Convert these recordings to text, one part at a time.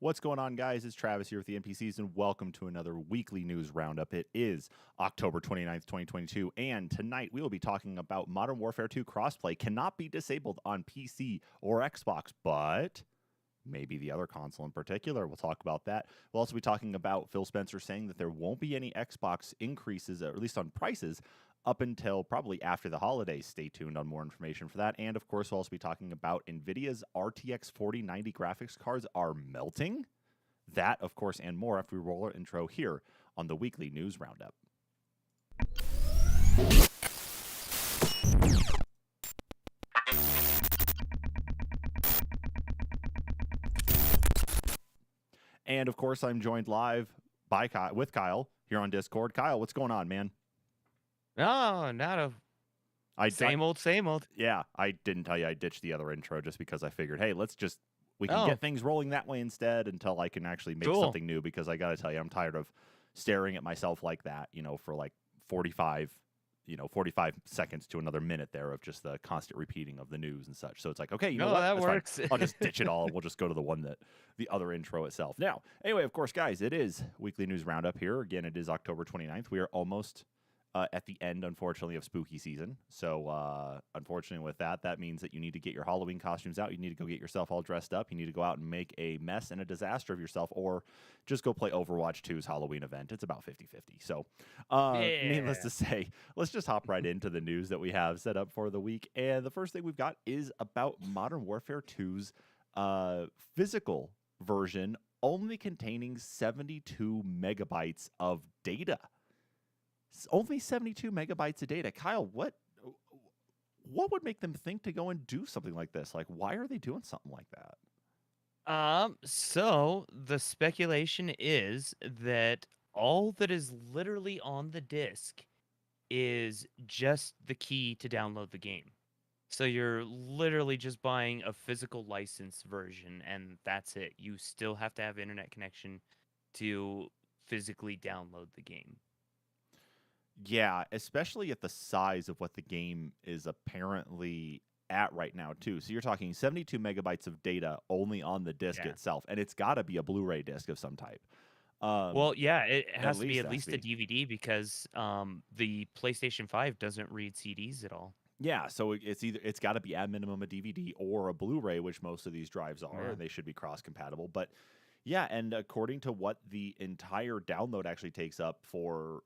What's going on, guys? It's Travis here with the NPCs, and welcome to another weekly news roundup. It is October 29th, 2022, and tonight we will be talking about Modern Warfare 2 crossplay cannot be disabled on PC or Xbox, but maybe the other console in particular. We'll talk about that. We'll also be talking about Phil Spencer saying that there won't be any Xbox increases, or at least on prices, up until probably after the holidays. Stay tuned on more information for that. And of course, we'll also be talking about NVIDIA's RTX 4090 graphics cards are melting. That, of course, and more after we roll our intro here on the weekly news roundup. And of course, I'm joined live by with Kyle here on Discord. Kyle, what's going on, man? No, not a same old. Yeah, I didn't tell you I ditched the other intro just because I figured, hey, we can get things rolling that way instead until I can actually make something new, because I got to tell you, I'm tired of staring at myself like that, for like 45 seconds to another minute there of just the constant repeating of the news and such. So it's like, okay, you know what? That works. I'll just ditch it all. We'll just go to the other intro itself. Now, anyway, of course, guys, it is Weekly News Roundup here. Again, it is October 29th. We are almost at the end, unfortunately, of spooky season. So, unfortunately, with that means that you need to get your Halloween costumes out. You need to go get yourself all dressed up. You need to go out and make a mess and a disaster of yourself, or just go play Overwatch 2's Halloween event. It's about 50-50. So, needless to say, let's just hop right into the news that we have set up for the week. And the first thing we've got is about Modern Warfare 2's physical version, only containing 72 megabytes of data. Only 72 megabytes of data. Kyle, what would make them think to go and do something like this? Like, why are they doing something like that? So the speculation is that all that is literally on the disc is just the key to download the game. So you're literally just buying a physical license version, and that's it. You still have to have internet connection to physically download the game. Yeah, especially at the size of what the game is apparently at right now, too. So you're talking 72 megabytes of data only on the disc itself, and it's got to be a Blu-ray disc of some type. It has to be at least a DVD, because the PlayStation 5 doesn't read CDs at all. Yeah, so it's got to be at minimum a DVD or a Blu-ray, which most of these drives are, and they should be cross-compatible. But yeah, and according to what the entire download actually takes up for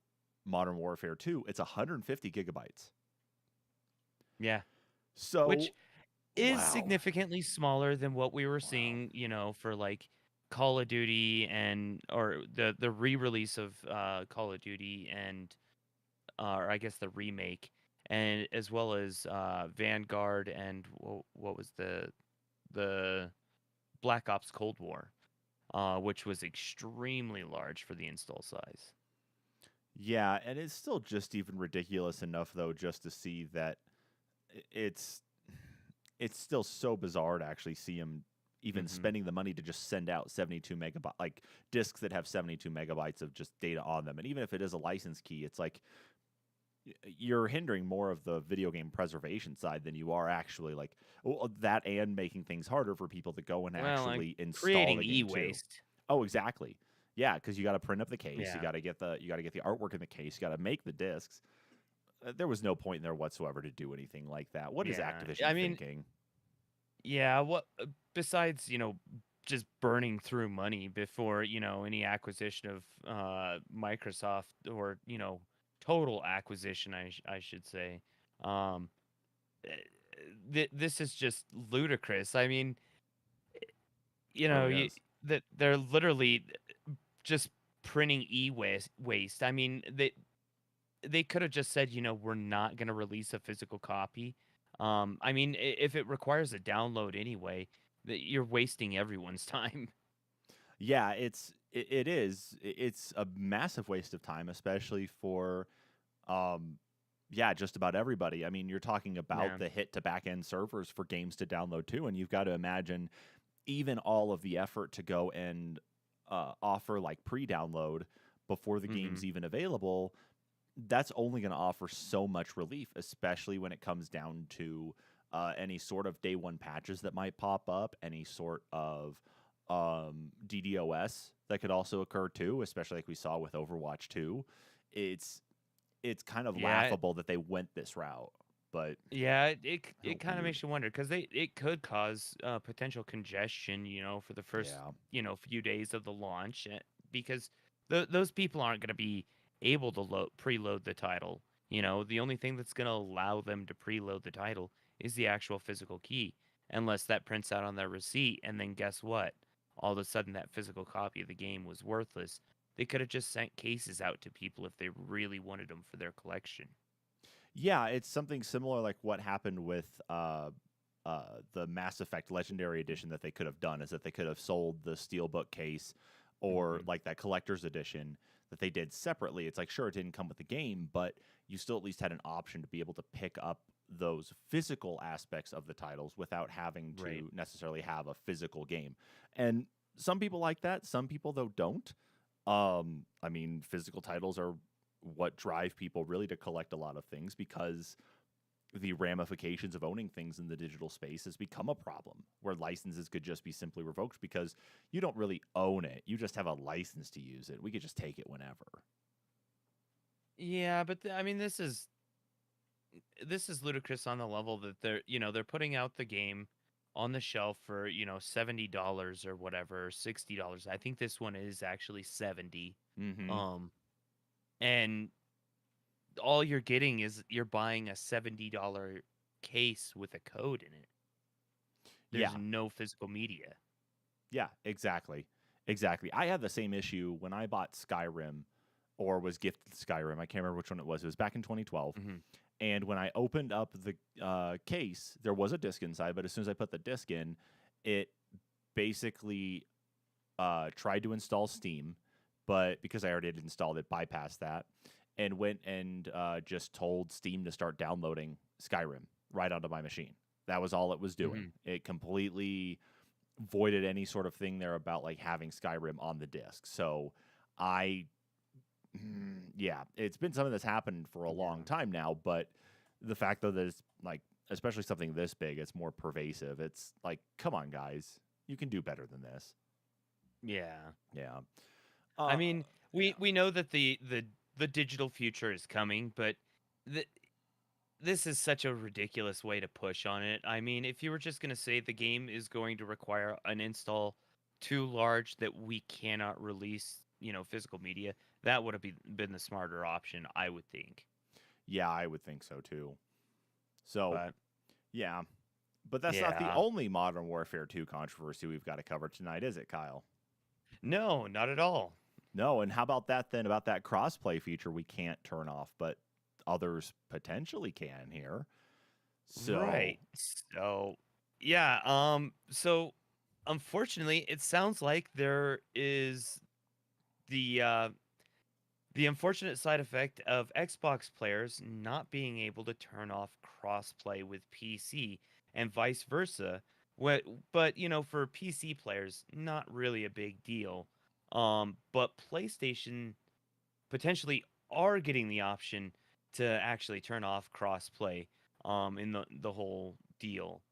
Modern Warfare 2, it's 150 gigabytes. Yeah. So, which is significantly smaller than what we were seeing, for like Call of Duty or the re-release of Call of Duty or I guess the remake, and as well as Vanguard and what was the Black Ops Cold War, which was extremely large for the install size. Yeah, and it's still just even ridiculous enough, though, just to see that it's still so bizarre to actually see him even spending the money to just send out 72 megabyte, like discs that have 72 megabytes of just data on them. And even if it is a license key, it's like you're hindering more of the video game preservation side than you are actually like that, and making things harder for people to go and actually install creating the game e-waste. too. Oh, exactly. Yeah, because you got to print up the case, you got to get the artwork in the case, you got to make the discs. There was no point in there whatsoever to do anything like that. What is Activision thinking? Yeah, what besides just burning through money before any acquisition of Microsoft, or total acquisition, I should say. This is just ludicrous. I mean, that they're literally just printing waste. I mean, they could have just said, we're not going to release a physical copy. I mean, if it requires a download anyway, you're wasting everyone's time. Yeah, it is. It's a massive waste of time, especially for, just about everybody. I mean, you're talking about the hit to back-end servers for games to download too, and you've got to imagine even all of the effort to go and offer like pre-download before the game's even available. That's only going to offer so much relief, especially when it comes down to any sort of day one patches that might pop up, any sort of DDoS that could also occur too, especially like we saw with Overwatch 2. It's it's kind of Yeah, laughable that they went this route, but yeah, it kind of weird. makes you wonder because it could cause potential congestion, for the first Yeah. few days of the launch, because those people aren't going to be able to preload the title. The only thing that's going to allow them to preload the title is the actual physical key, unless that prints out on their receipt, and then guess what? All of a sudden, that physical copy of the game was worthless. They could have just sent cases out to people if they really wanted them for their collection. Yeah, it's something similar like what happened with the Mass Effect Legendary Edition that they could have done is that they could have sold the Steelbook case or Hmm. like that collector's edition that they did separately. It's like, sure, it didn't come with the game, but you still at least had an option to be able to pick up those physical aspects of the titles without having Right. to necessarily have a physical game. And some people like that, some people, though, don't. I mean, physical titles are what drive people really to collect a lot of things because the ramifications of owning things in the digital space has become a problem where licenses could just be simply revoked because you don't really own it. You just have a license to use it. We could just take it whenever. Yeah, but I mean, this is ludicrous on the level that they're putting out the game on the shelf for $70 or whatever, $60. I think this one is actually 70. Mm-hmm. Um, and all you're getting is you're buying a $70 case with a code in it. There's Yeah. no physical media. Yeah, exactly. Exactly. I had the same issue when I bought Skyrim or was gifted Skyrim. I can't remember which one it was. It was back in 2012. Hmm. And when I opened up the case, there was a disc inside, but as soon as I put the disc in, it basically tried to install Steam, but because I already had installed it, bypassed that and went and just told Steam to start downloading Skyrim right onto my machine. That was all it was doing. Hmm. It completely voided any sort of thing there about like having Skyrim on the disc. So I yeah, it's been something that's happened for a long Yeah. time now, but the fact though that it's like especially something this big, it's more pervasive. It's like, come on, guys, you can do better than this. Yeah. Yeah. I Uh, mean, yeah. we know that the digital future is coming, but the, this is such a ridiculous way to push on it. I mean, if you were just going to say the game is going to require an install too large that we cannot release, physical media, that would have been the smarter option, I would think. Yeah, I would think so too. So, But yeah. But that's not the yeah, only Modern Warfare 2 controversy we've got to cover tonight, is it, Kyle? no, not at all. No, and how about that then about that crossplay feature we can't turn off, but others potentially can here. So, Right. So, yeah, so unfortunately, it sounds like there is the uh the unfortunate side effect of Xbox players not being able to turn off crossplay with PC and vice versa. But for PC players, not really a big deal. But PlayStation potentially are getting the option to actually turn off crossplay in the whole deal.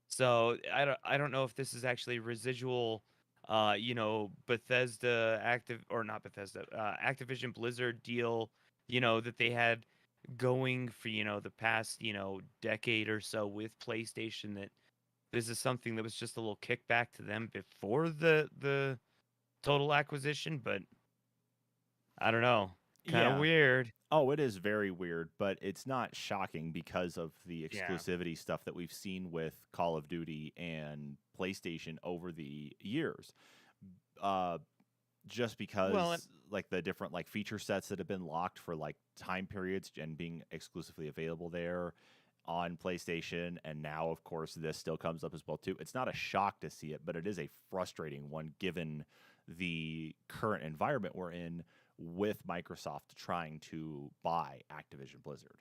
So I don't know if this is actually residual Bethesda active or not Bethesda, Activision Blizzard deal, that they had going for, the past, decade or so with PlayStation, that this is something that was just a little kickback to them before the total acquisition, but I don't know. Kind of yeah. weird. Oh, it is very weird, but it's not shocking because of the Yeah. exclusivity stuff that we've seen with Call of Duty and PlayStation over the years. Uh, just Well, because like the different like feature sets that have been locked for like time periods and being exclusively available there on PlayStation, and now of course this still comes up as well too. It's not a shock to see it, but it is a frustrating one given the current environment we're in with Microsoft trying to buy Activision Blizzard.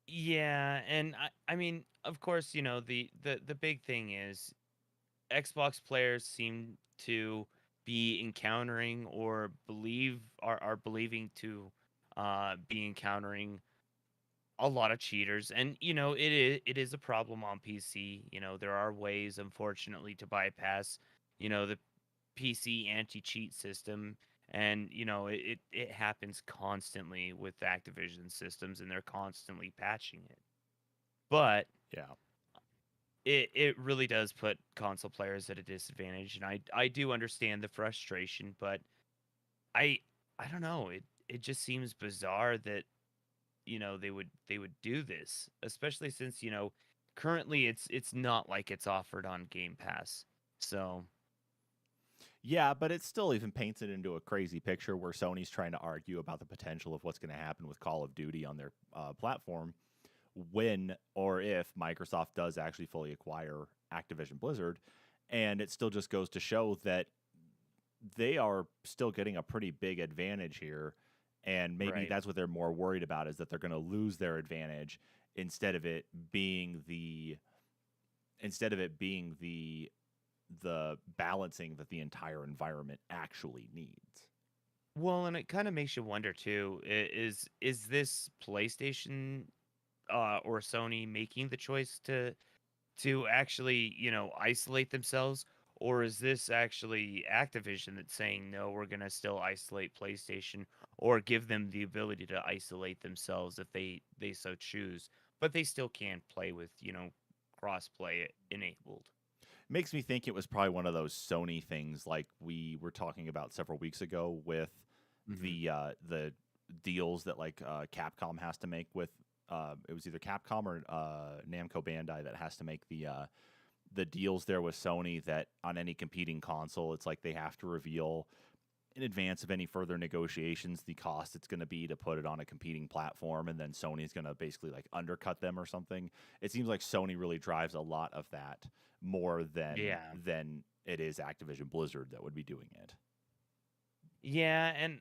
yeah, and I mean, of course, the big thing is Xbox players seem to be encountering or are believing to be encountering a lot of cheaters, and it is a problem on PC. There are ways, unfortunately, to bypass the PC anti-cheat system, and it happens constantly with Activision systems, and they're constantly patching it. But Yeah. it really does put console players at a disadvantage, and I do understand the frustration, but I I don't know, it just seems bizarre that they would do this, especially since currently it's not like it's offered on Game Pass. So Yeah, but it still even paints it into a crazy picture where Sony's trying to argue about the potential of what's going to happen with Call of Duty on their platform when or if Microsoft does actually fully acquire Activision Blizzard. And it still just goes to show that they are still getting a pretty big advantage here. And maybe right. that's what they're more worried about, is that they're going to lose their advantage instead of it being the balancing that the entire environment actually needs. Well, and it kind of makes you wonder too, is this PlayStation or Sony making the choice to actually, isolate themselves, or is this actually Activision that's saying no, we're going to still isolate PlayStation, or give them the ability to isolate themselves if they so choose, but they still can't play with, crossplay enabled. Makes me think it was probably one of those Sony things like we were talking about several weeks ago with Mhm. the deals that Capcom has to make with it was either Capcom or Namco Bandai that has to make the deals there with Sony, that on any competing console it's like they have to reveal in advance of any further negotiations the cost it's going to be to put it on a competing platform, and then Sony's going to basically like undercut them or something. It seems like Sony really drives a lot of that more Yeah. than it is Activision Blizzard that would be doing it. Yeah, and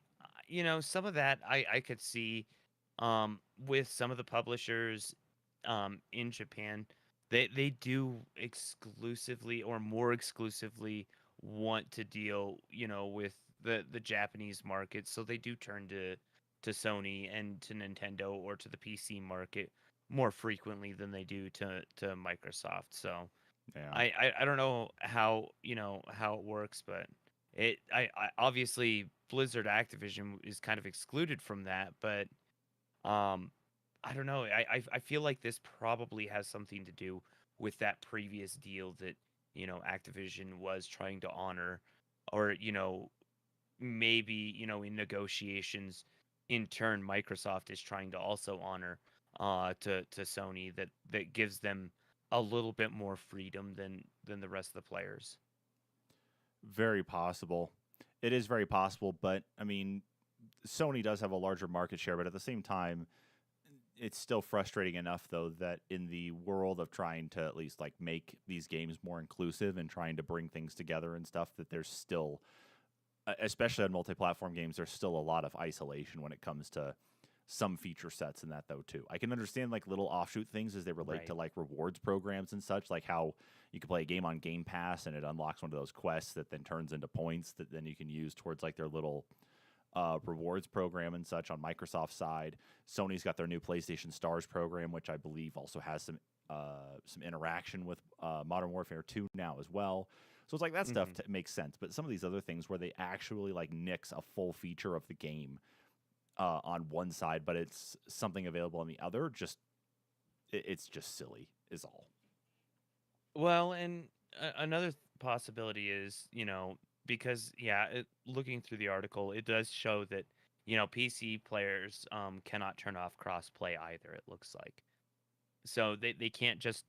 some of that I could see with some of the publishers in Japan. They do exclusively or more exclusively want to deal, with the Japanese market, so they do turn to Sony and to Nintendo or to the PC market more frequently than they do to Microsoft. So Yeah. I don't know how it works, but I obviously Blizzard Activision is kind of excluded from that, but um I don't know. I feel like this probably has something to do with that previous deal that Activision was trying to honor, or maybe in negotiations in turn Microsoft is trying to also honor to Sony, that gives them a little bit more freedom than the rest of the players. Very possible. It is very possible, but I mean, Sony does have a larger market share, but at the same time, it's still frustrating enough though that in the world of trying to at least like make these games more inclusive and trying to bring things together and stuff, that there's still, especially on multi-platform games, there's still a lot of isolation when it comes to some feature sets in that though too. I can understand like little offshoot things as they relate to Right. like rewards programs and such, like how you can play a game on Game Pass and it unlocks one of those quests that then turns into points that then you can use towards like their little rewards program and such on Microsoft's side. Sony's got their new PlayStation Stars program, which I believe also has some interaction with Modern Warfare 2 now as well. So it's like that stuff Mhm. makes sense. But some of these other things where they actually like nix a full feature of the game on one side, but it's something available on the other, just it's just silly, is all. Well, and another possibility is, because yeah, looking through the article, it does show that PC players cannot turn off crossplay either. It looks like, so they can't just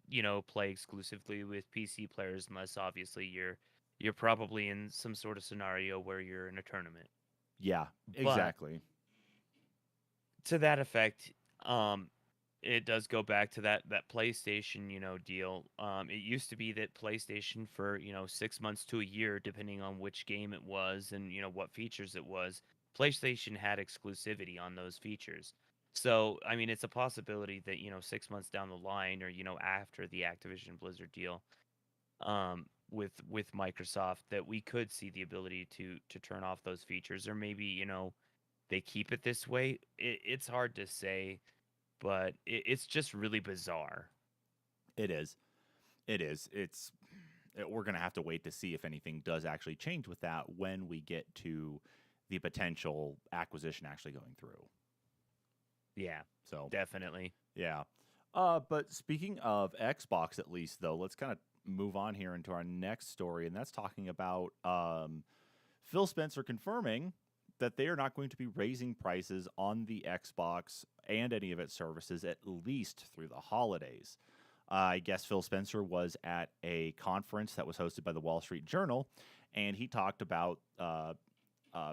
play exclusively with PC players, unless obviously you're probably in some sort of scenario where you're in a tournament. Yeah, But exactly. to that effect, it does go back to that PlayStation, deal. It used to be that PlayStation for 6 months to a year, depending on which game it was and what features it was, PlayStation had exclusivity on those features. So I mean, it's a possibility that 6 months down the line, or after the Activision Blizzard deal, with Microsoft, that we could see the ability to turn off those features, or maybe they keep it this way. It's hard to say. but it's just really bizarre. It is. It is. We're going to have to wait to see if anything does actually change with that when we get to the potential acquisition actually going through. Yeah, So, definitely. yeah. But speaking of Xbox, at least, though, let's kind of move on here into our next story, and that's talking about Phil Spencer confirming that they are not going to be raising prices on the Xbox and any of its services at least through the holidays. I guess Phil Spencer was at a conference that was hosted by the Wall Street Journal, and he talked about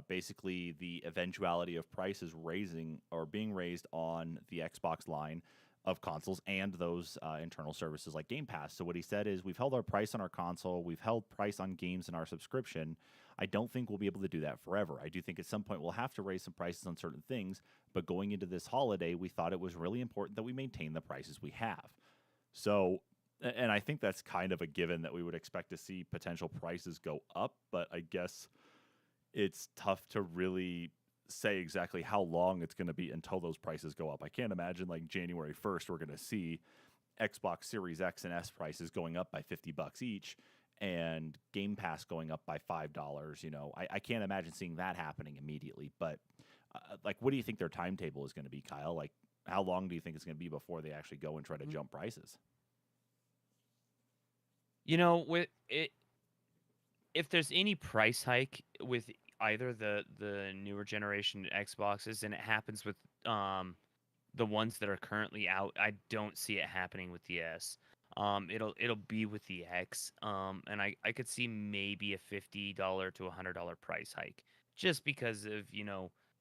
basically the eventuality of prices raising or being raised on the Xbox line of consoles and those internal services like Game Pass. So what he said is, we've held our price on our console, we've held price on games in our subscription. I don't think we'll be able to do that forever. I do think at some point we'll have to raise some prices on certain things, but going into this holiday, we thought it was really important that we maintain the prices we have. So, and I think that's kind of a given that we would expect to see potential prices go up, but I guess it's tough to really say exactly how long it's going to be until those prices go up. I can't imagine like January 1st we're going to see Xbox Series X and S prices going up by $50 each and Game Pass going up by $5. You know, I can't imagine seeing that happening immediately. But like, what do you think their timetable is going to be, Kyle? Like, how long do you think it's going to be before they actually go and try to jump prices? You know, with it, if there's any price hike with either the newer generation Xboxes, and it happens with the ones that are currently out, I don't see it happening with the S. It'll be with the X. And I could see maybe a $50 to $100 price hike, just because of,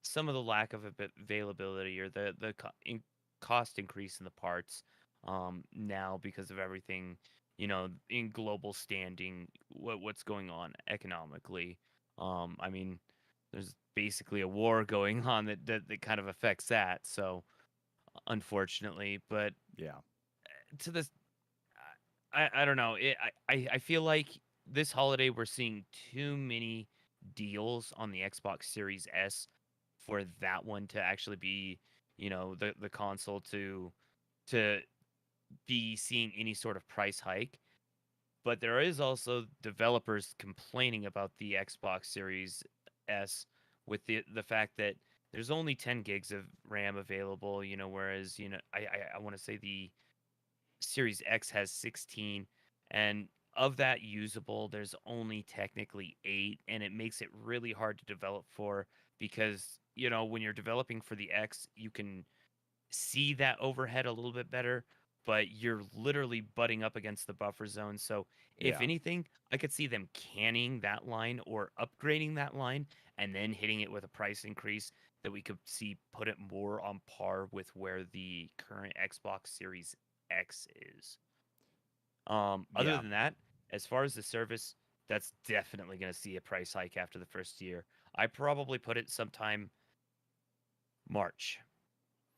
some of the lack of availability, or the cost increase in the parts. Now, because of everything, in global standing, what's going on economically. I mean, there's basically a war going on that kind of affects that. So, unfortunately, but Yeah. to this, I don't know. I feel like this holiday we're seeing too many deals on the Xbox Series S for that one to actually be, the console to be seeing any sort of price hike. But there is also developers complaining about the Xbox Series S, with the fact that there's only 10 gigs of RAM available, whereas, I want to say the Series X has 16, and of that usable, there's only technically 8, and it makes it really hard to develop for, because, when you're developing for the X, you can see that overhead a little bit better, but you're literally butting up against the buffer zone. So, if Yeah. anything, I could see them canning that line or upgrading that line and then hitting it with a price increase that we could see put it more on par with where the current Xbox Series X is. Other Yeah. than that, as far as the service, that's definitely going to see a price hike after the first year. I probably put it sometime March.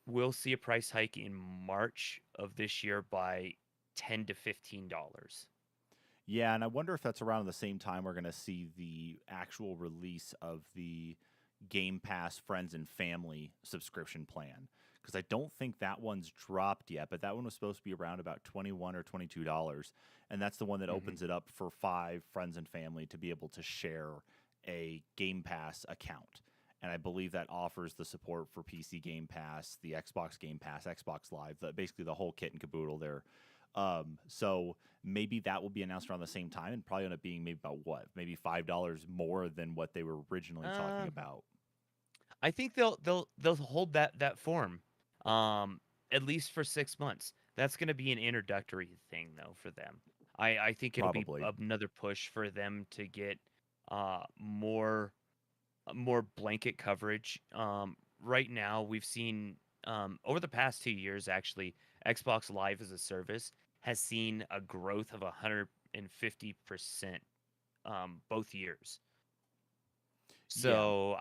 We'll see a price hike in March of this year by $10 to $15. Yeah, and I wonder if that's around the same time we're going to see the actual release of the Game Pass Friends and Family subscription plan. Because I don't think that one's dropped yet, but that one was supposed to be around about $21 or $22. And that's the one that Mm-hmm. opens it up for 5 friends and family to be able to share a Game Pass account. And I believe that offers the support for PC Game Pass, the Xbox Game Pass, Xbox Live, basically the whole kit and caboodle there. So maybe that will be announced around the same time, and probably end up being maybe about what, maybe $5 more than what they were originally talking Uh, about. I think they'll hold that form, at least for 6 months. That's going to be an introductory thing though for them. I think it'll be Probably. another push for them to get more more blanket coverage. Right now, we've seen, over the past 2 years, actually, Xbox Live as a service has seen a growth of 150%, both years. Yeah, So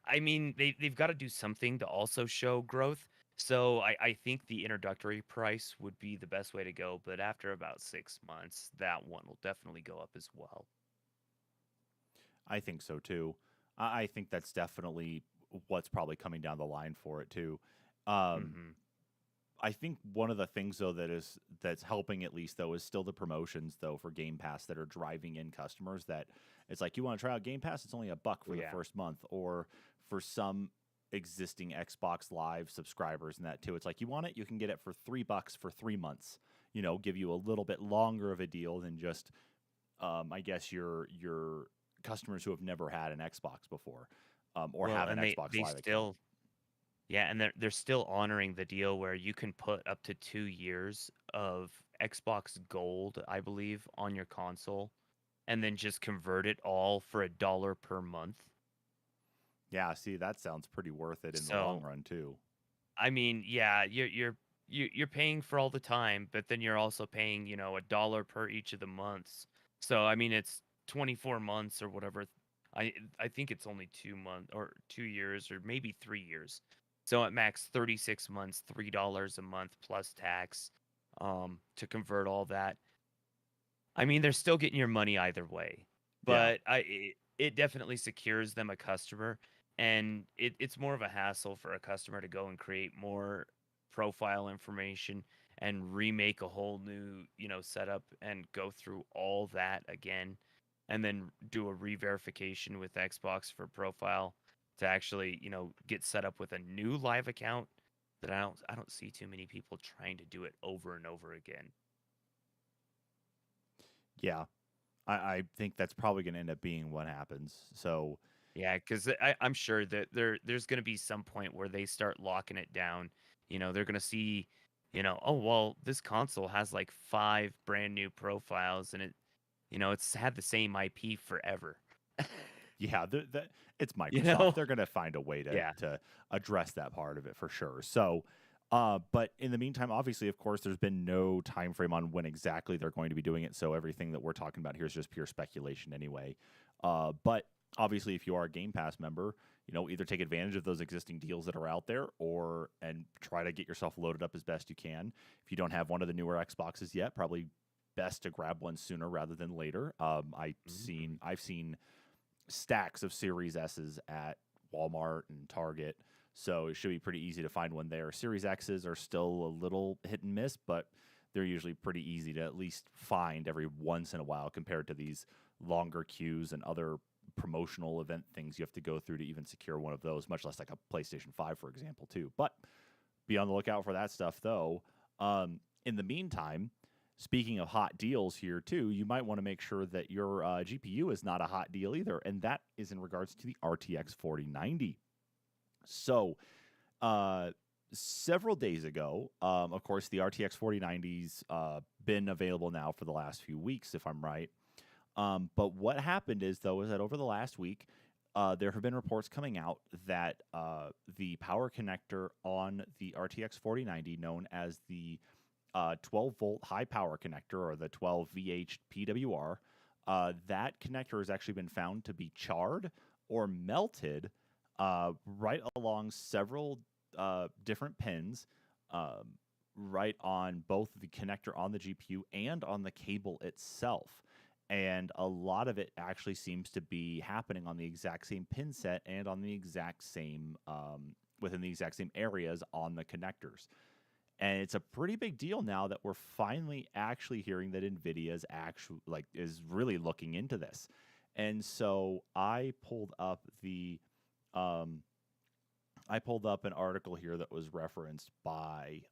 I mean, they've got to do something to also show growth. So I think the introductory price would be the best way to go. But after about 6 months, that one will definitely go up as well. I think so too. I think that's definitely what's probably coming down the line for it too. Um, Mm-hmm. I think one of the things though that's helping at least though is still the promotions though for Game Pass that are driving in customers. That it's like, you want to try out Game Pass, it's only $1 for the Yeah. first month, or for some existing Xbox Live subscribers and that too. It's like, you want it, you can get it for $3 for 3 months. Give you a little bit longer of a deal than just I guess your customers who have never had an Xbox before, or Well, have an and Xbox they Live account. still yeah, and they're still honoring the deal where you can put up to 2 years of Xbox Gold, I believe, on your console, and then just convert it all for $1 per month. Yeah, see, that sounds pretty worth it in the long So, run too. I mean, yeah, you're paying for all the time, but then you're also paying, $1 per each of the months. So, I mean, it's 24 months or whatever. I think it's only 2 months or 2 years or maybe 3 years. So at max 36 months, $3 a month plus tax, to convert all that. I mean, they're still getting your money either way, Yeah. but it definitely secures them a customer, and it's more of a hassle for a customer to go and create more profile information and remake a whole new, setup and go through all that again, and then do a re-verification with Xbox for profile to actually, get set up with a new live account. That I don't see too many people trying to do it over and over again. Yeah. I think that's probably going to end up being what happens. So, Yeah, because I'm sure that there's going to be some point where they start locking it down. They're going to see, oh well, this console has like 5 brand new profiles, and it's had the same IP forever. yeah, it's You Microsoft. know? They're going to find a way Yeah. to address that part of it for sure. So, but in the meantime, obviously, of course, there's been no time frame on when exactly they're going to be doing it. So everything that we're talking about here is just pure speculation anyway. But obviously, if you are a Game Pass member, either take advantage of those existing deals that are out there, and try to get yourself loaded up as best you can. If you don't have one of the newer Xboxes yet, probably best to grab one sooner rather than later. Mhm. I've seen stacks of Series S's at Walmart and Target, so it should be pretty easy to find one there. Series X's are still a little hit and miss, but they're usually pretty easy to at least find every once in a while compared to these longer queues and other promotional event things you have to go through to even secure one of those, much less like a PlayStation 5, for example, too. But be on the lookout for that stuff, though. In the meantime, speaking of hot deals here, too, you might want to make sure that your GPU is not a hot deal either, and that is in regards to the RTX 4090. So, several days ago, of course, the RTX 4090's been available now for the last few weeks, if I'm right. But what happened is, though, is that over the last week, there have been reports coming out that the power connector on the RTX 4090, known as the 12-volt high power connector, or the 12VH PWR, that connector has actually been found to be charred or melted right along several different pins, right on both the connector on the GPU and on the cable itself. And a lot of it actually seems to be happening on the exact same pin set and on the exact same within the exact same areas on the connectors. And it's a pretty big deal now that we're finally actually hearing that NVIDIA's actually is really looking into this. And so um, I pulled up an article here that was referenced by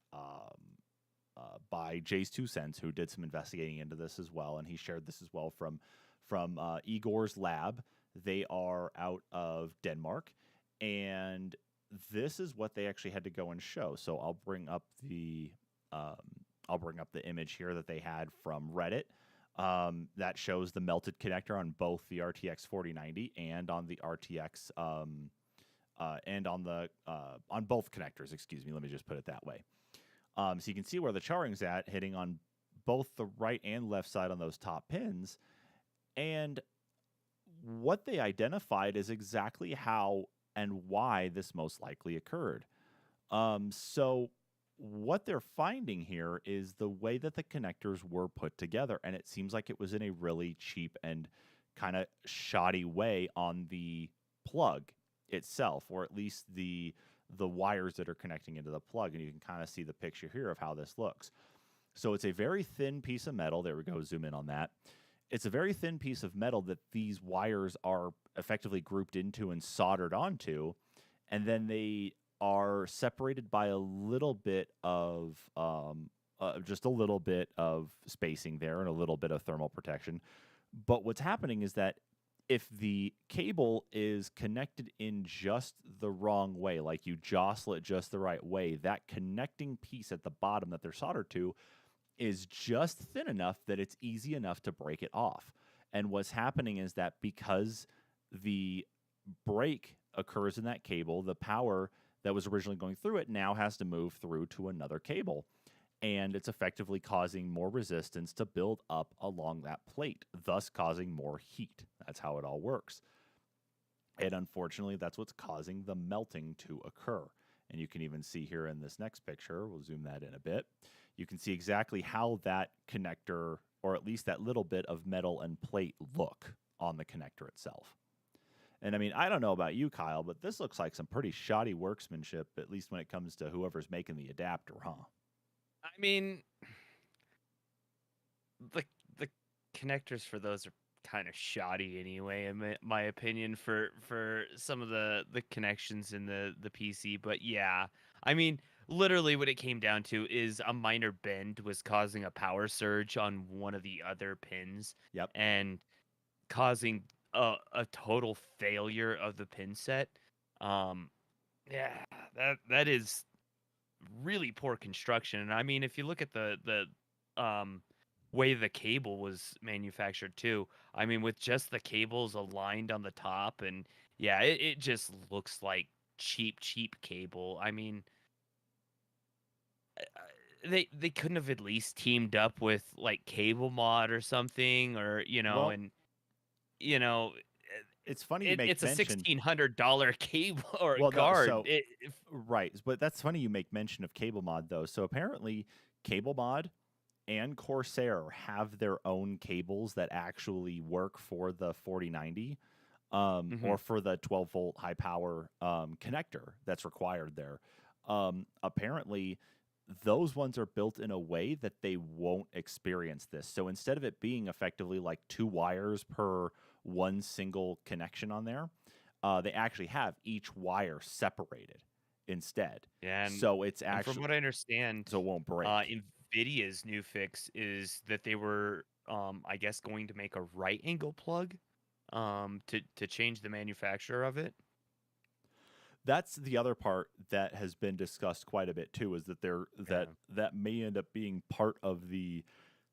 Jay's 2 Cents, who did some investigating into this as well, and he shared this as well from Igor's lab. They are out of Denmark, and this is what they actually had to go and show. So I'll bring up the image here that they had from Reddit. That shows the melted connector on both the RTX 4090 and on the RTX and on both connectors. Excuse me. Let me just put it that way. So you can see where the charring's at, hitting on both the right and left side on those top pins. And what they identified is exactly how and why this most likely occurred. So what they're finding here is the way that the connectors were put together, and it seems like it was in a really cheap and kind of shoddy way on the plug itself, or at least the the wires that are connecting into the plug. And you can kind of see the picture here of how this looks. So it's a very thin piece of metal. There we go. Zoom in on that. It's a very thin piece of metal that these wires are effectively grouped into and soldered onto. And then they are separated by a little bit of just a little bit of spacing there and a little bit of thermal protection. But what's happening is that if the cable is connected in just the wrong way, like you jostle it just the right way, that connecting piece at the bottom that they're soldered to is just thin enough that it's easy enough to break it off. And what's happening is that because the break occurs in that cable, the power that was originally going through it now has to move through to another cable. And it's effectively causing more resistance to build up along that plate, thus causing more heat. That's how it all works. And unfortunately, that's what's causing the melting to occur. And you can even see here in this next picture, we'll zoom that in a bit, you can see exactly how that connector, or at least that little bit of metal and plate, look on the connector itself. And I mean, I don't know about you, Kyle, but this looks like some pretty shoddy workmanship, at least when it comes to whoever's making the adapter, huh? I mean, the connectors for those are kind of shoddy anyway, in my opinion, for some of the connections in the PC. But yeah, I mean, literally what it came down to is a minor bend was causing a power surge on one of the other pins. Yep. And causing a total failure of the pin set. Yeah, that is really poor construction. And I mean, if you look at the way the cable was manufactured too, I mean, with just the cables aligned on the top, and yeah, it just looks like cheap cable. I mean, they couldn't have at least teamed up with like Cable Mod or something, or Well, and you know, it's funny you make it's a mention. $1,600 cable or Well, no, card. so right, but that's funny you make mention of Cable Mod though. So apparently, Cable Mod and Corsair have their own cables that actually work for the 4090, or for the 12-volt high power connector that's required there. Apparently, those ones are built in a way that they won't experience this. So instead of it being effectively like 2 wires per one single connection on there, they actually have each wire separated instead. Yeah, So it's and from actually, what I understand, so it won't break. NVIDIA's new fix is that they were, I guess, going to make a right angle plug, to change the manufacturer of it. That's the other part that has been discussed quite a bit too, is that that may end up being part of the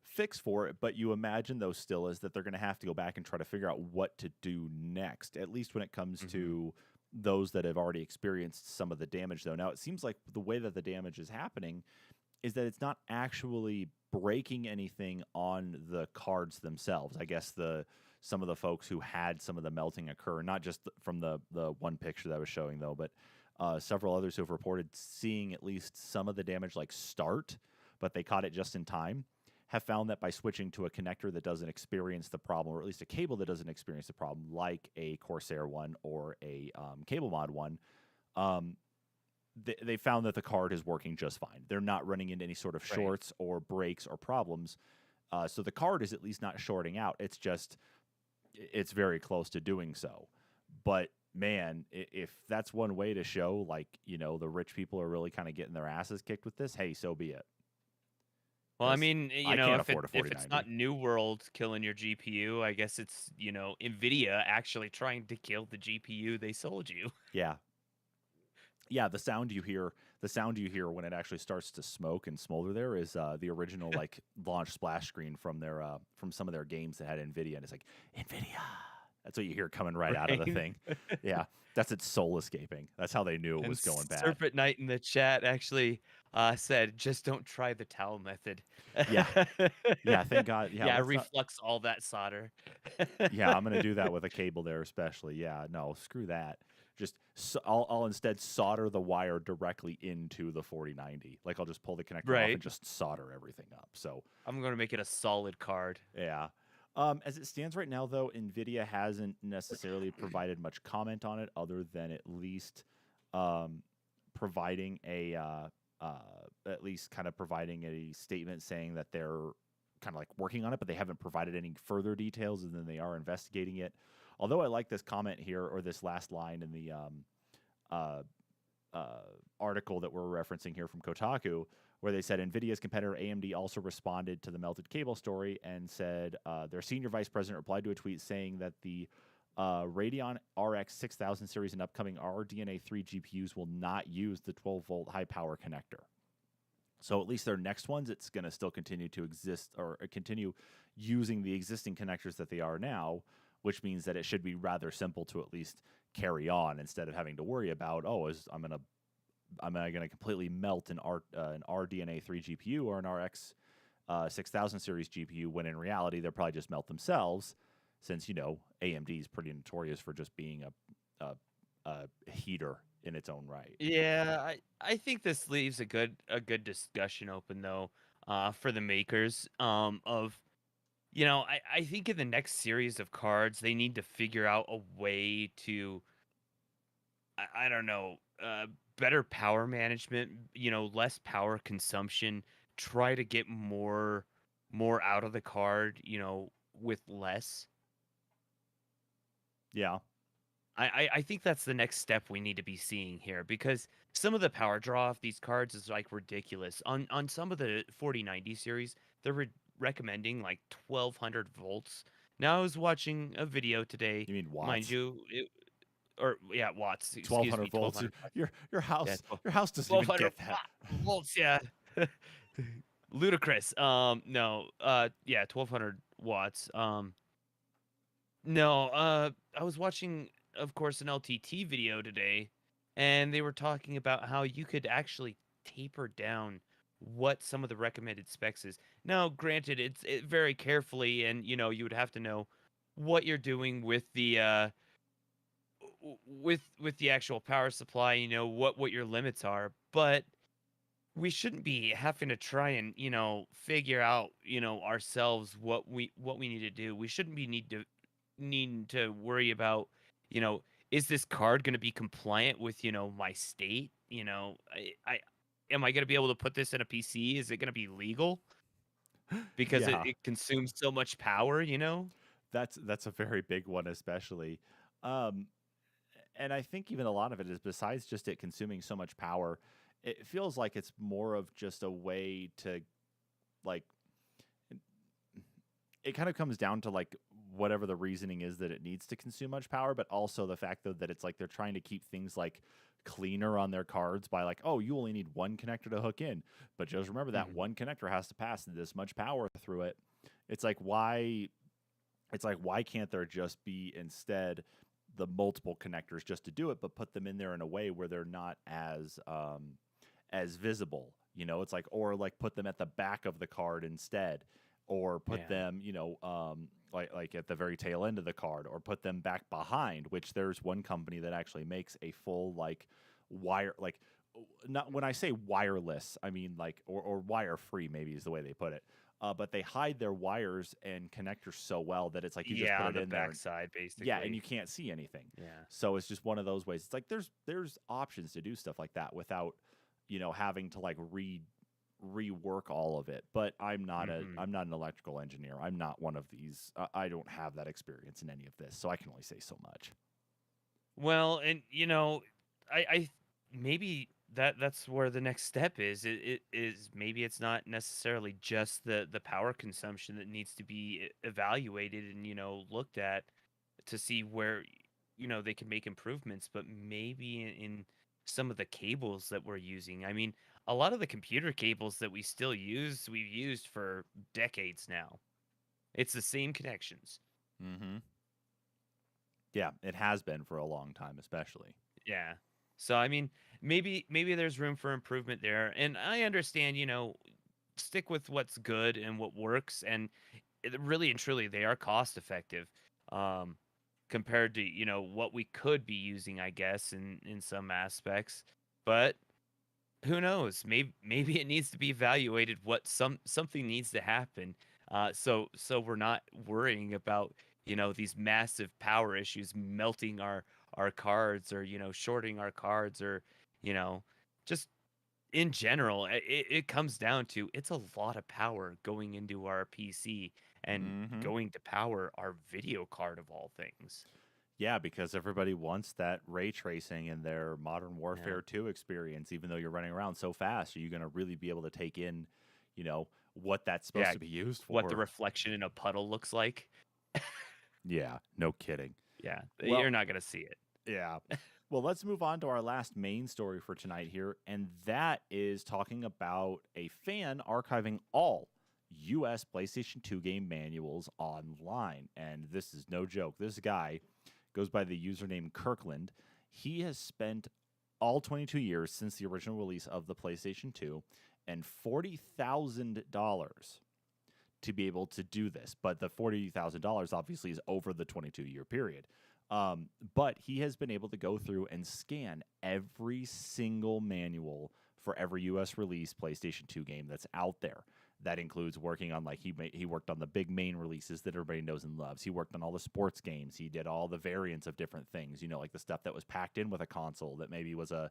fix for it. But you imagine though still is that they're going to have to go back and try to figure out what to do next, at least when it comes to those that have already experienced some of the damage though. Now it seems like the way that the damage is happening is that it's not actually breaking anything on the cards themselves. I guess some of the folks who had some of the melting occur, not just from the one picture that I was showing though, but several others who have reported seeing at least some of the damage like start, but they caught it just in time, have found that by switching to a connector that doesn't experience the problem, or at least a cable that doesn't experience the problem, like a Corsair one or a Cable Mod one, they found that the card is working just fine. They're not running into any sort of shorts or breaks or problems. So the card is at least not shorting out. It's just, it's very close to doing so. But man, if that's one way to show, like, the rich people are really kind of getting their asses kicked with this, hey, so be it. Well, I mean, I can't if afford a if it's 4090. not New World killing your GPU, I guess it's, NVIDIA actually trying to kill the GPU they sold you. Yeah. Yeah, the sound you hear when it actually starts to smoke and smolder there is the original like launch splash screen from their from some of their games that had NVIDIA, and it's like, NVIDIA. That's what you hear coming right out of the thing. Yeah, that's its soul escaping. That's how they knew it And was going bad. Serpent Knight in the chat actually said, "Just don't try the towel method." Yeah. Yeah, thank God. Yeah, Yeah, let's not. reflux all that solder. Yeah, I'm gonna do that with a cable there, especially. Yeah, no, screw that. Just I'll instead solder the wire directly into the 4090. Like I'll just pull the connector off and just solder everything up. So I'm gonna make it a solid card. yeah. As it stands right now, though, NVIDIA hasn't necessarily provided much comment on it, other than at least providing at least kind of providing a statement saying that they're kind of like working on it, but they haven't provided any further details, and then they are investigating it. Although I like this comment here, or this last line in the uh, article that we're referencing here from Kotaku, where they said NVIDIA's competitor AMD also responded to the melted cable story and said their senior vice president replied to a tweet saying that the Radeon RX 6000 series and upcoming RDNA 3 GPUs will not use the 12-volt high-power connector. So at least their next ones, it's going to still continue to exist or continue using the existing connectors that they are now, which means that it should be rather simple to at least carry on instead of having to worry about, am I going to completely melt an RDNA 3 GPU or an RX 6000 series GPU, when in reality they'll probably just melt themselves, since AMD is pretty notorious for just being a heater in its own right. Yeah, I think this leaves a good discussion open though, for the makers, of I think in the next series of cards they need to figure out a way to, I don't know, better power management, less power consumption, try to get more out of the card, with less. Yeah. I think that's the next step we need to be seeing here, because some of the power draw off these cards is like ridiculous. On some of the 4090 series, they're recommending like 1200 volts. Now I was watching a video today, You mean mind watts? you, or yeah, watts. Excuse me, 1200 volts. 1200 watts. Your Yeah, house doesn't even 1200 get that. volts. Yeah, ludicrous. No, yeah, 1200 watts. No, I was watching, of course, an LTT video today, and they were talking about how you could actually taper down what some of the recommended specs is. Now, granted, it's very carefully, and you would have to know what you're doing with the with the actual power supply. What your limits are, but we shouldn't be having to try and figure out ourselves what we need to do. We shouldn't be needing to worry about, you know, is this card going to be compliant with, my state? I am I going to be able to put this in a PC? Is it going to be legal? Because it, Yeah. it consumes so much power. That's a very big one, especially. Um, and I think even a lot of it is, besides just it consuming so much power, it feels like it's more of just a way to, like, it kind of comes down to like whatever the reasoning is that it needs to consume much power, but also the fact though that it's like they're trying to keep things like cleaner on their cards by like, oh, you only need one connector to hook in, but just remember that Mhm. one connector has to pass this much power through it. It's like why can't there just be instead the multiple connectors just to do it, but put them in there in a way where they're not as visible. It's like, or like put them at the back of the card instead, or put Yeah. them, like at the very tail end of the card, or put them back behind. Which there's one company that actually makes a full like wire, like, not when I say wireless, I mean like, or wire free, maybe is the way they put it. But they hide their wires and connectors so well that it's like you just Yeah, put on it the in there. backside, Yeah, and basically. you can't see anything. Yeah. So it's just one of those ways. It's like there's options to do stuff like that without, having to like rework all of it. But Hmm. I'm not an electrical engineer. I'm not one of these. I don't have that experience in any of this, so I can only say so much. Well, and I maybe that's where the next step is. It is, maybe it's not necessarily just the power consumption that needs to be evaluated and looked at to see where they can make improvements, but maybe in some of the cables that we're using. I mean, a lot of the computer cables that we still use, we've used for decades now. It's the same connections. Mm-hmm. Yeah, it has been for a long time, especially. Yeah. So I mean, maybe there's room for improvement there. And I understand, stick with what's good and what works, and really and truly they are cost effective, um compared to, what we could be using, I guess, in some aspects. But who knows? Maybe it needs to be evaluated, what something needs to happen, so we're not worrying about, these massive power issues melting our cards, or shorting our cards, or you know just in general, it comes down to it's a lot of power going into our PC and Mm-hmm. going to power our video card of all things. Yeah, because everybody wants that ray tracing in their Modern Yeah. Warfare 2 experience, even though you're running around so fast. Are you going to really be able to take in, what that's supposed Yeah, to be used what the for? reflection in a puddle looks like. Yeah, no kidding. Yeah, Well, you're not gonna see it. yeah. Well, let's move on to our last main story for tonight here, and that is talking about a fan archiving all US PlayStation 2 game manuals online. And this is no joke. This guy goes by the username Kirkland. He has spent all 22 years since the original release of the PlayStation 2 and $40,000 to be able to do this. But the $40,000 obviously is over the 22-year period. But he has been able to go through and scan every single manual for every US release PlayStation 2 game that's out there. That includes working on, like, he worked on the big main releases that everybody knows and loves. He worked on all the sports games. He did all the variants of different things, like the stuff that was packed in with a console that maybe was a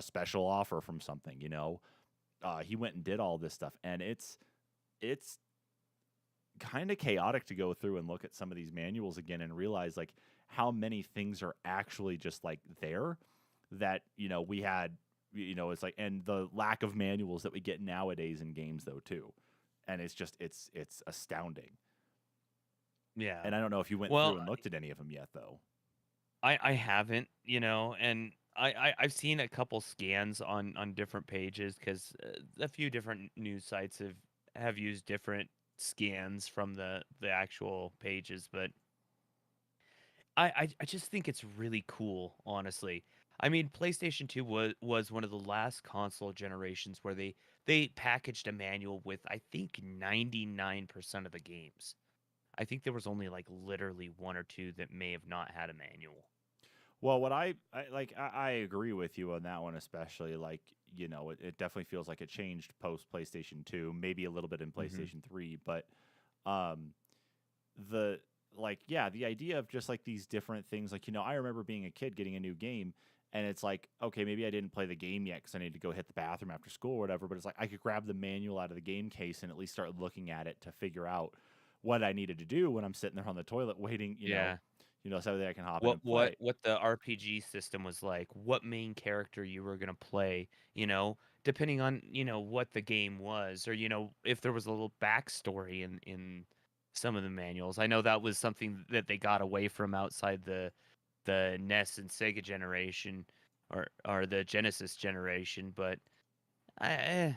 special offer from something, He went and did all this stuff, and it's kind of chaotic to go through and look at some of these manuals again and realize, like, how many things are actually just like there that we had. It's like, and the lack of manuals that we get nowadays in games though too, and it's just it's astounding. Yeah. And I don't know if you went Well, through and looked at any of them yet though. I haven't, and I've seen a couple scans on different pages because a few different news sites have used different scans from the actual pages, but I just think it's really cool, honestly. I mean, PlayStation 2 was one of the last console generations where they packaged a manual with, I think, 99% of the games. I think there was only like literally one or two that may have not had a manual. Well, what I agree with you on that one, especially, like, it definitely feels like it changed post PlayStation 2, maybe a little bit in Hmm. PlayStation 3, but um the like, yeah, the idea of just like these different things, like, I remember being a kid getting a new game, and it's like, okay, maybe I didn't play the game yet because I need to go hit the bathroom after school or whatever, but it's like I could grab the manual out of the game case and at least start looking at it to figure out what I needed to do when I'm sitting there on the toilet waiting, Yeah. so that I can hop in What and what play. what the RPG system was like, what main character you were gonna play, depending on, what the game was, or, if there was a little backstory in some of the manuals. I know that was something that they got away from outside the NES and Sega generation or the Genesis generation, but I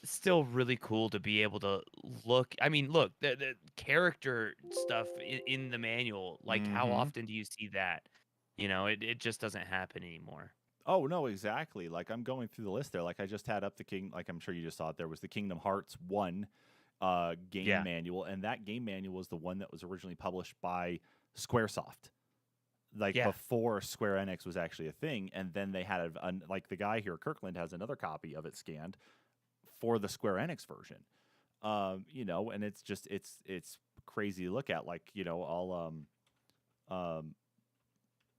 it's still really cool to be able to look. I mean, look, the character stuff in the manual, like how Mm-hmm. often do you see that? It just doesn't happen anymore. Oh no, exactly. Like, I'm going through the list there. Like, I just had up the King. Like, I'm sure you just saw it. There was the Kingdom Hearts 1 game Yeah. manual, and that game manual was the one that was originally published by SquareSoft, like Yeah. before Square Enix was actually a thing. And then they had like, the guy here, Kirkland, has another copy of it scanned for the Square Enix version. And it's just it's crazy to look at. Like, um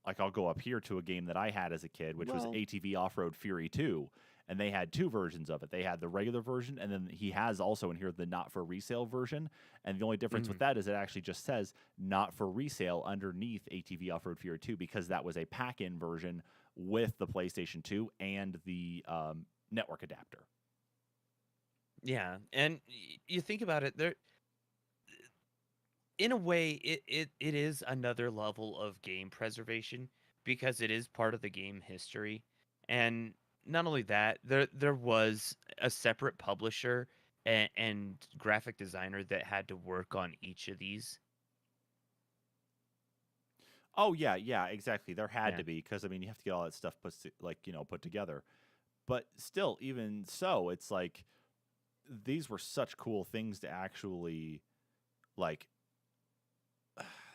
like, I'll go up here to a game that I had as a kid, which was Well. ATV Off Road Fury 2. And they had two versions of it. They had the regular version, and then he has also in here the not for resale version. And the only difference with Mhm. that is it actually just says not for resale underneath ATV Off Road Fury 2, because that was a pack in version with the PlayStation 2 and the network adapter. Yeah, and you think about it, there in a way it is another level of game preservation because it is part of the game history. And not only that, there was a separate publisher and graphic designer that had to work on each of these. Oh yeah, yeah, exactly. There had Yeah. to be, because I mean, you have to get all that stuff put together. But still, even so, it's like these were such cool things to actually, like,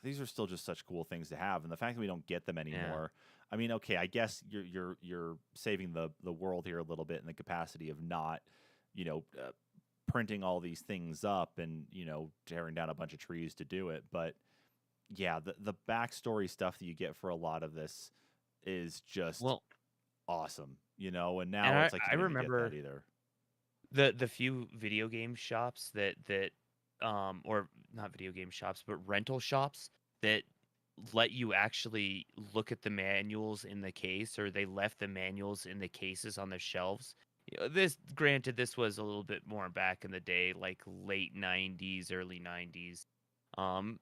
these are still just such cool things to have, and the fact that we don't get them Yeah. anymore. I mean, okay, I guess you're saving the world here a little bit in the capacity of not, you know, uh, printing all these things up and tearing down a bunch of trees to do it. But yeah, the backstory stuff that you get for a lot of this is just Well, awesome, you know. And And now it's like I you don't even get that remember either. the few video game shops that or not video game shops, but rental shops that let you actually look at the manuals in the case, or they left the manuals in the cases on the shelves. This, granted, this was a little bit more back in the day, like late 90s, early 90s. Um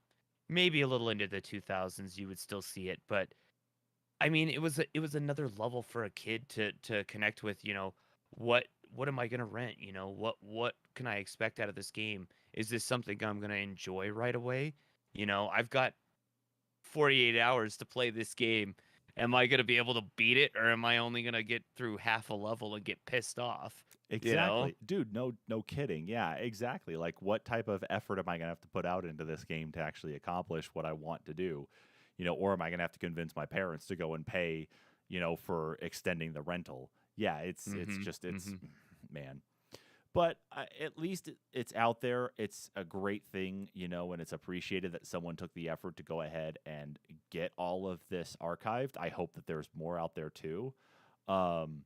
Maybe a little into the 2000s you would still see it, but I mean, it was another level for a kid to connect with, what am I gonna rent? What can I expect out of this game? Is this something I'm gonna enjoy right away? I've got 48 hours to play this game. Am I gonna be able to beat it, or am I only gonna get through half a level and get pissed off? You know? Exactly. Dude, no kidding. Yeah, exactly. Like what type of effort am I going to have to put out into this game to actually accomplish what I want to do? Or am I going to have to convince my parents to go and pay, for extending the rental? Yeah, it's Mm-hmm. just it's Mm-hmm. man. But at least it's out there. It's a great thing, and it's appreciated that someone took the effort to go ahead and get all of this archived. I hope that there's more out there too. Um,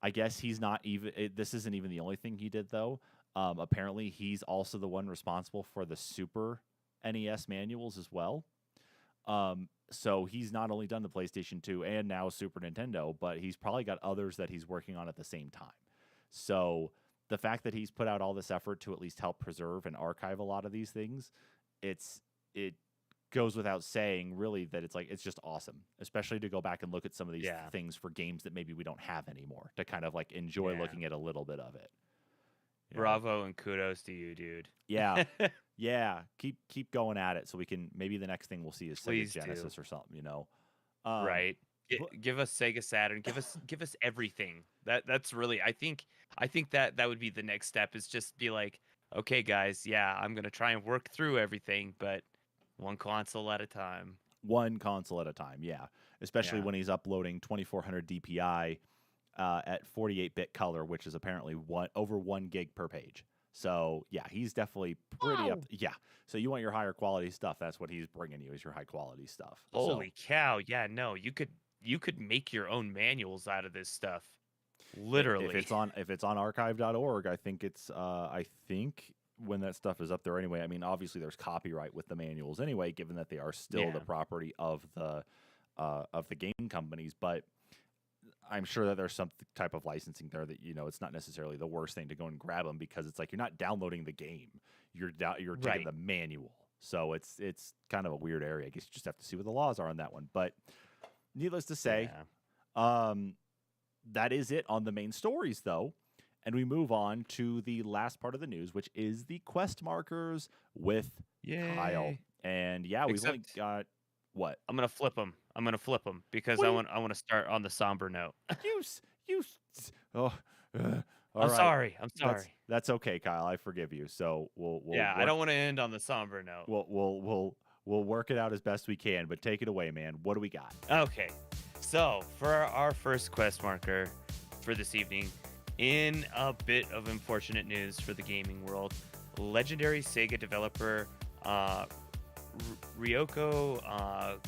I guess he's not even. This isn't even the only thing he did, though. Apparently, he's also the one responsible for the Super NES manuals as well. So he's not only done the PlayStation 2 and now Super Nintendo, but he's probably got others that he's working on at the same time. So the fact that he's put out all this effort to at least help preserve and archive a lot of these things, it goes without saying, really, that it's just awesome, especially to go back and look at some of these Yeah. things for games that maybe we don't have anymore, to kind of like enjoy Yeah. looking at a little bit of it. Bravo and kudos to you, dude. Yeah, yeah. Keep going at it, so we can maybe the next thing we'll see is Sega Please do. Genesis or something. Um, Right. but Give us Sega Saturn. Give us everything. That's really, I think that would be the next step, is just be like, okay, guys, yeah, I'm gonna try and work through everything, but one console at a time. one console at a time. Yeah, especially Yeah. when he's uploading 2400 DPI at 48-bit color, which is apparently over 1 gig per page. So yeah, he's definitely pretty up. Wow. Yeah. So you want your higher quality stuff? That's what he's bringing you, is your high quality stuff. So Holy cow. Yeah, no, you could make your own manuals out of this stuff. if Literally. it's on archive.org, I think when that stuff is up there anyway. I mean, obviously there's copyright with the manuals anyway, given that they are still the Yeah. property of the game companies, but I'm sure that there's some type of licensing there that it's not necessarily the worst thing to go and grab them, because it's like you're not downloading the game, you're taking Right. the manual. So it's kind of a weird area. I guess you just have to see what the laws are on that one. But needless to say, Yeah. that is it on the main stories, though. And we move on to the last part of the news, which is the quest markers with Kyle. Yay. And yeah, we've only Except got what? I'm gonna flip them. I'm gonna flip them because What do I want to start on the somber note. Oh, all I'm right. sorry. I'm sorry. That's okay, Kyle. I forgive you. So we'll Yeah, I work, don't want to end on the somber note. we'll work it out as best we can. But take it away, man. What do we got? Okay. So, for our first quest marker for this evening, in a bit of unfortunate news for the gaming world, legendary Sega developer Ryoko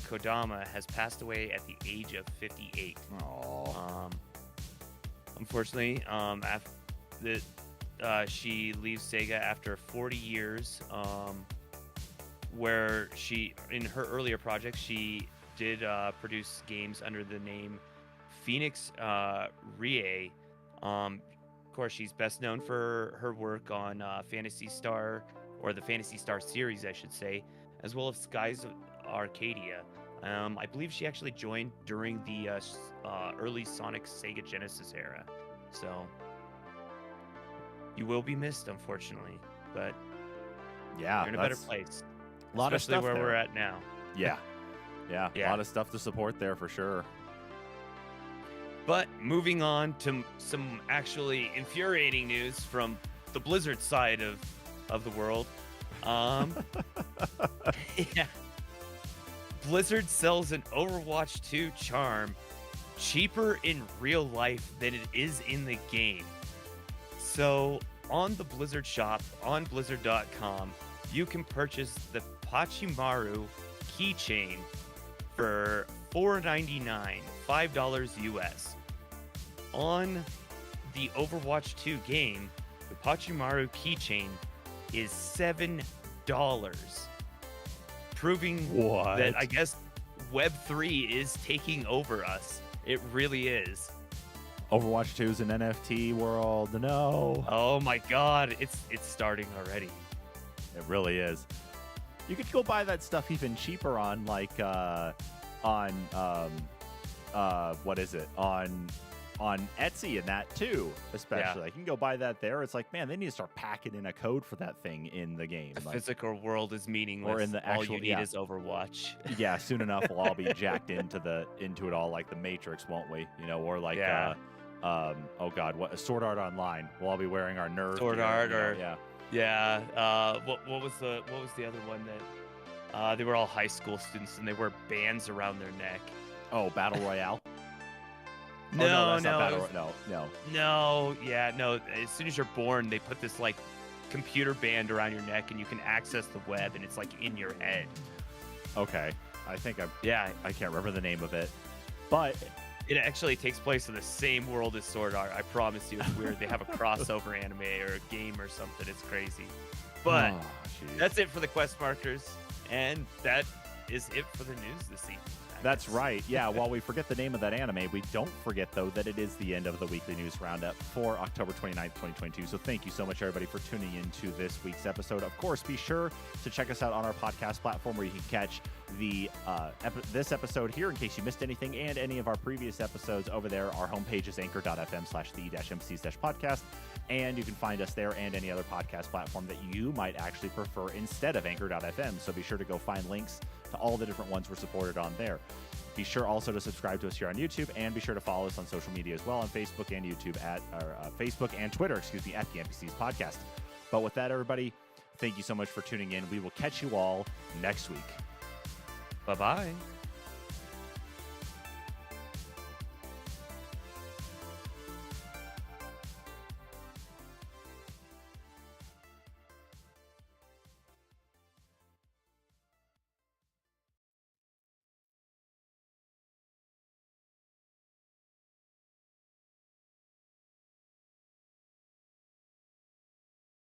Kodama has passed away at the age of 58. Oh, Unfortunately, she leaves Sega after 40 years, where in her earlier projects, she did produce games under the name Phoenix Rie. Of course, she's best known for her work on Phantasy Star, or the Phantasy Star series, I should say, as well as Skies of Arcadia. I believe she actually joined during the early Sonic Sega Genesis era. So you will be missed, unfortunately, but yeah, you're in a better place. A lot of Especially stuff where there. we're at now. Yeah, yeah, a Yeah. lot of stuff to support there for sure. But moving on to some actually infuriating news from the Blizzard side of the world. Yeah. Blizzard sells an Overwatch 2 charm cheaper in real life than it is in the game. So, on the Blizzard shop on blizzard.com, you can purchase the Pachimaru keychain for $4.99, $5 US. on the Overwatch 2 game, the Pachirimaru keychain is $7, proving What? that I guess Web3 is taking over us. It really is. Overwatch 2 is an NFT world. No. Oh my God, it's starting already. It really is. You could go buy that stuff even cheaper on like what is it? On Etsy and that too, especially. Yeah. You can go buy that there. It's like, man, they need to start packing in a code for that thing in the game. The Like, physical world is meaningless. or in the all actual- you need yeah. is Overwatch. yeah, soon enough we'll all be jacked into it all like the Matrix, won't we? You know, or like Yeah. oh god, what Sword Art Online. We'll all be wearing our nerve Sword gear, Art you know, or- yeah. Yeah. What was the other one that they were all high school students and they wore bands around their neck? Oh, Battle Royale. No, oh, no, that's no, not it Battle was- no. No, yeah, no. As soon as you're born, they put this like computer band around your neck, and you can access the web, and it's like in your head. Okay, I think Yeah, I can't remember the name of it, but it actually takes place in the same world as Sword Art. I promise you, it's weird. They have a crossover anime or a game or something. It's crazy. But oh, jeez. that's it for the quest markers, and that is it for the news this evening. I That's guess. right. Yeah, while we forget the name of that anime, we don't forget, though, that it is the end of the weekly news roundup for October 29th, 2022. So thank you so much, everybody, for tuning in to this week's episode. Of course, be sure to check us out on our podcast platform where you can catch this episode here in case you missed anything and any of our previous episodes over there. Our homepage is anchor.fm/the-MCs-podcast. And you can find us there and any other podcast platform that you might actually prefer instead of anchor.fm. So be sure to go find links to all the different ones we're supported on there. Be sure also to subscribe to us here on YouTube, and be sure to follow us on social media as well on Facebook and YouTube Facebook and Twitter, at the NPCs Podcast. But with that, everybody, thank you so much for tuning in. We will catch you all next week. Bye-bye.